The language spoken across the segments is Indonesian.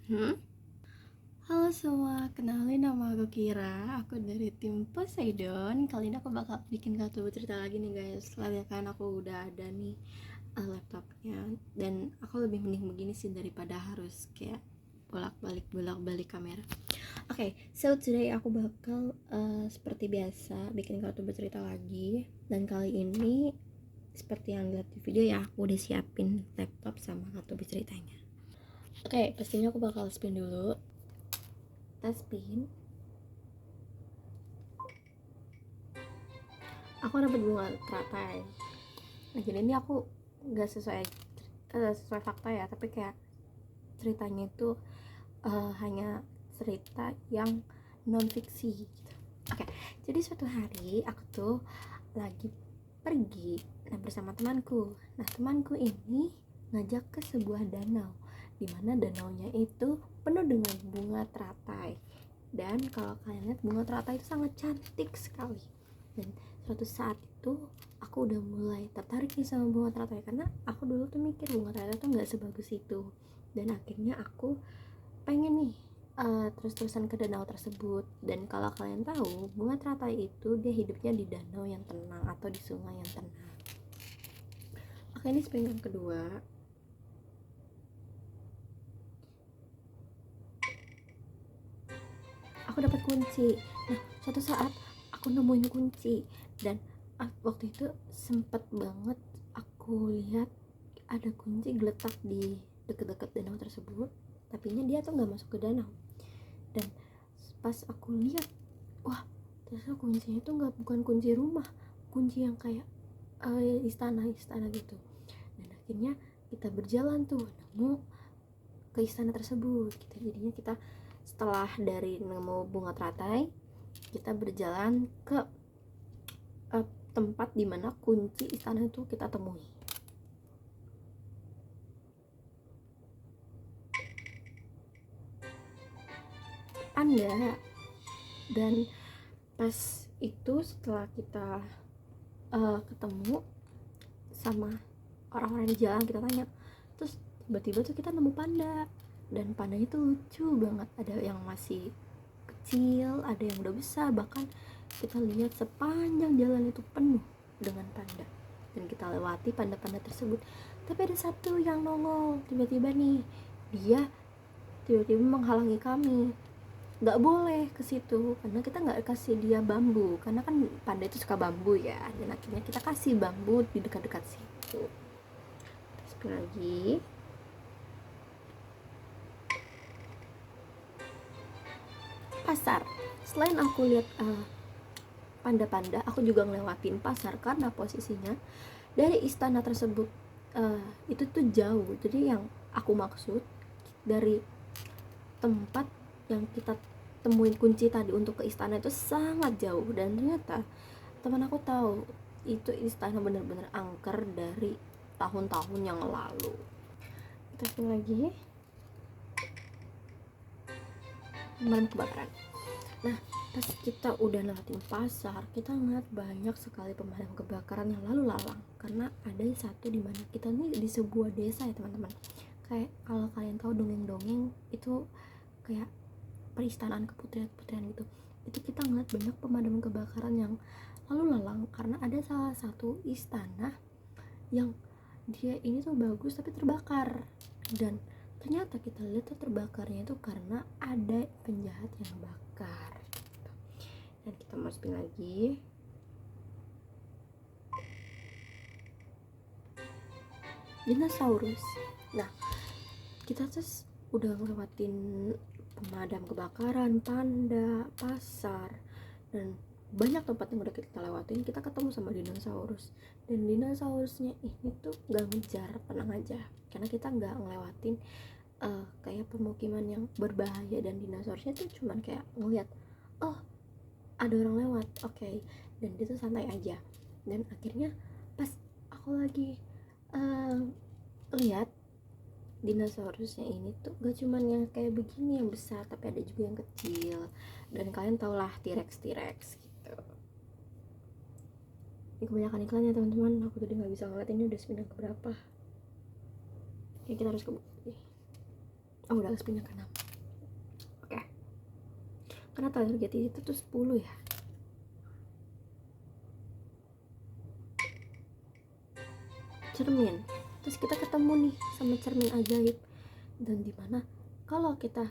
Hmm? Halo semua, kenalin nama aku Kira. Aku dari tim Poseidon. Kali ini aku bakal bikin kartu bercerita lagi nih guys. Lihat kan aku udah ada nih laptopnya. Dan aku lebih mending begini sih daripada harus kayak bolak-balik kamera. Oke, so today aku bakal seperti biasa bikin kartu bercerita lagi. Dan kali ini seperti yang lihat di video ya, aku udah siapin laptop sama kartu berceritanya. Oke, pastinya aku bakal spin dulu. Kita spin. Aku dapat bunga teratai. Nah, jadi ini aku nggak sesuai fakta ya, tapi kayak ceritanya itu hanya cerita yang non fiksi gitu. Oke, jadi suatu hari aku tuh lagi pergi bersama temanku. Nah, temanku ini ngajak ke sebuah danau, di mana danaunya itu penuh dengan bunga teratai. Dan kalau kalian lihat, bunga teratai itu sangat cantik sekali. Dan suatu saat itu aku udah mulai tertarik nih sama bunga teratai, karena aku dulu tuh mikir bunga teratai tuh nggak sebagus itu. Dan akhirnya aku pengen nih terus-terusan ke danau tersebut. Dan kalau kalian tahu, bunga teratai itu dia hidupnya di danau yang tenang atau di sungai yang tenang. Oke, ini spin yang kedua. Aku dapat kunci. Nah, suatu saat aku nemuin kunci, dan waktu itu sempet banget aku lihat ada kunci geletak di deket-deket danau tersebut, tapi dia tuh nggak masuk ke danau. Dan pas aku lihat, wah, ternyata kuncinya itu bukan kunci rumah, kunci yang kayak istana gitu. Dan akhirnya kita berjalan tuh nemu ke istana tersebut gitu. Jadinya kita setelah dari nemu bunga teratai, kita berjalan ke tempat dimana kunci istana itu kita temui. Anda. Dan pas itu setelah kita ketemu sama orang-orang di jalan, kita tanya, terus tiba-tiba tuh kita nemu panda. Dan panda itu lucu banget, ada yang masih kecil, ada yang udah besar, bahkan kita lihat sepanjang jalan itu penuh dengan panda. Dan kita lewati panda-panda tersebut, tapi ada satu yang nongol tiba-tiba nih, dia tiba-tiba menghalangi kami. Nggak boleh ke situ karena kita nggak kasih dia bambu, karena kan panda itu suka bambu ya. Dan akhirnya kita kasih bambu di dekat-dekat situ. Terus lagi pasar. Selain aku lihat panda-panda, aku juga ngelewatin pasar karena posisinya dari istana tersebut itu tuh jauh. Jadi yang aku maksud, dari tempat yang kita temuin kunci tadi untuk ke istana itu sangat jauh. Dan ternyata teman aku tahu itu istana benar-benar angker dari tahun-tahun yang lalu. Terus lagi pemadam kebakaran. Nah, pas kita udah lewatin pasar, kita ngeliat banyak sekali pemadam kebakaran yang lalu lalang. Karena ada satu di mana kita nih di sebuah desa ya teman-teman. Kayak kalau kalian tahu dongeng-dongeng itu kayak peristanaan keputrian gitu. Itu kita ngeliat banyak pemadam kebakaran yang lalu lalang karena ada salah satu istana yang dia ini tuh bagus tapi terbakar. Dan ternyata kita lihat tuh terbakarnya itu karena ada penjahat yang bakar gitu. Dan kita masukin lagi dinosaurus. Nah, kita terus udah ngelewatin pemadam kebakaran, panda, pasar, dan banyak tempat yang udah kita lewatin. Kita ketemu sama dinosaurus, dan dinosaurusnya ini tuh gak ngejar, tenang aja, karena kita gak ngelewatin kayak pemukiman yang berbahaya. Dan dinosaurusnya tuh cuman kayak ngeliat, oh ada orang lewat, oke. Dan dia tuh santai aja. Dan akhirnya pas aku lagi lihat, dinosaurusnya ini tuh gak cuman yang kayak begini yang besar, tapi ada juga yang kecil. Dan kalian tau lah T-Rex gitu. Ini kebanyakan iklan ya teman-teman, aku tadi nggak bisa ngeliat ini udah spin yang keberapa. Ya kita harus ke buku. Oh udah pindah ke 6. Oke. Karena target itu tuh 10 ya. Cermin. Terus kita ketemu nih sama cermin ajaib. Dan dimana kalau kita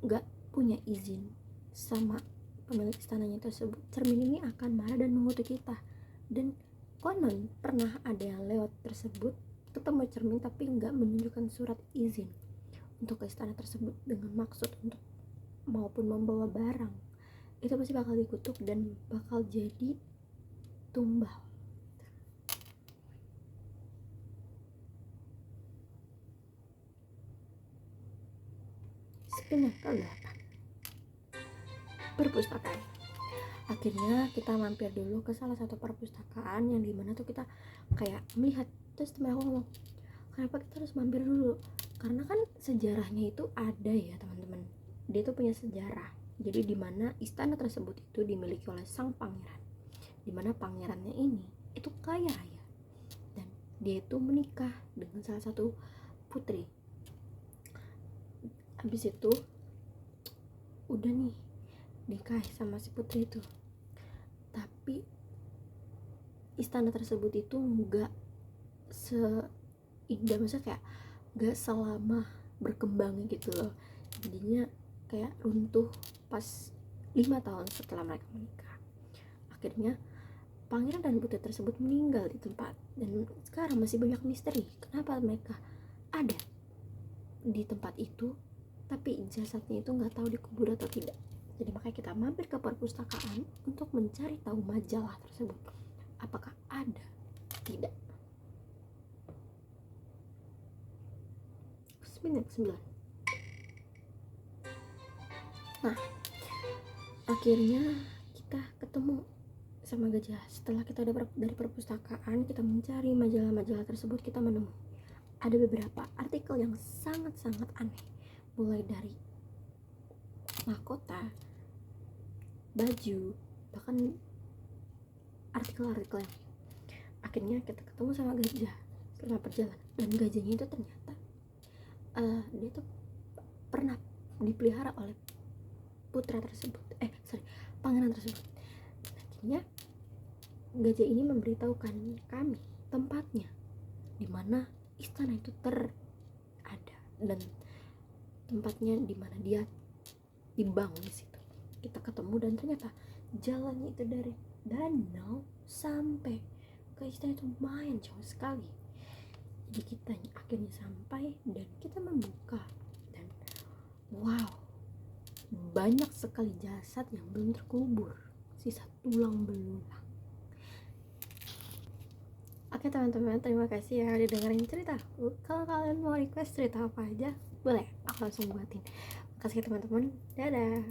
nggak punya izin sama pemilik istananya tersebut, cermin ini akan marah dan mengutuk kita. Dan konon pernah ada yang lewat tersebut ketemu cermin tapi nggak menunjukkan surat izin untuk ke istana tersebut dengan maksud untuk maupun membawa barang, itu pasti bakal dikutuk dan bakal jadi tumbal. Spin yang ke-8, perpustakaan. Akhirnya kita mampir dulu ke salah satu perpustakaan yang dimana tuh kita kayak melihat, terus temen aku ngomong, kenapa kita harus mampir dulu? Karena kan sejarahnya itu ada ya teman-teman, dia tuh punya sejarah. Jadi dimana istana tersebut itu dimiliki oleh sang pangeran, dimana pangerannya ini itu kaya raya dan dia itu menikah dengan salah satu putri. Habis itu udah nih nikah sama si putri itu, tapi istana tersebut itu enggak seindah, maksudnya kayak enggak selama berkembang gitu loh. Jadinya kayak runtuh pas 5 tahun setelah mereka menikah. Akhirnya pangeran dan putri tersebut meninggal di tempat, dan sekarang masih banyak misteri kenapa mereka ada di tempat itu tapi jasadnya itu nggak tahu dikubur atau tidak. Jadi makanya kita mampir ke perpustakaan untuk mencari tahu majalah tersebut apakah ada tidak. 9. Nah, akhirnya kita ketemu sama gajah. Setelah kita dari perpustakaan, kita mencari majalah-majalah tersebut, kita menemukan ada beberapa artikel yang sangat-sangat aneh, mulai dari mahkota, baju, bahkan artikel-artikel yang akhirnya kita ketemu sama gajah setelah perjalanan. Dan gajahnya itu ternyata dia tuh pernah dipelihara oleh pangeran tersebut. Akhirnya gajah ini memberitahukan kami tempatnya di mana istana itu ada dan tempatnya di mana dia dibangun di situ. Kita ketemu dan ternyata jalannya itu dari danau sampai ke istana itu lumayan jauh sekali. Jadi kita akhirnya sampai dan kita membuka, dan wow, banyak sekali jasad yang belum terkubur, sisa tulang belulang. Oke teman-teman, terima kasih ya udah dengerin ceritaku. Kalau kalian mau request cerita apa aja, boleh, aku langsung buatin. Makasih teman-teman, dadah.